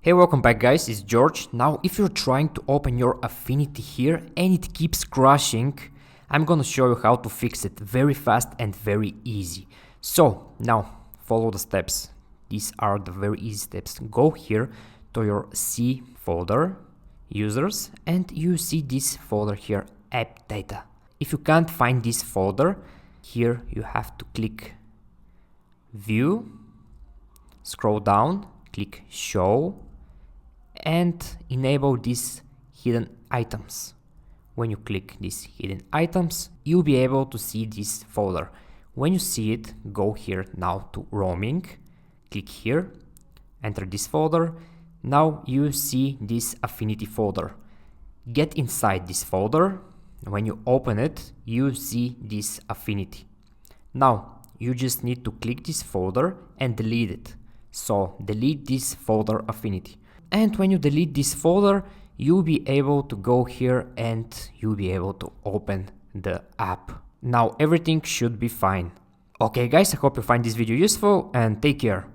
Hey, welcome back guys, it's George. Now if you're trying to open your Affinity here and it keeps crashing, I'm gonna show you how to fix it very fast and very easy. So now follow the steps. These are the very easy steps. Go here to your C folder, users, and you see this folder here, app data. If you can't find this folder, here you have to click view, scroll down, click show, and enable these hidden items. When you click these hidden items, you'll be able to see this folder. When you see it, go here now to roaming, click here, enter this folder. Now you see this Affinity folder. Get inside this folder. When you open it, you see this Affinity. Now you just need to click this folder and delete it. So delete this folder Affinity. And when you delete this folder, you'll be able to go here and you'll be able to open the app. Now everything should be fine. Okay guys, I hope you find this video useful and take care.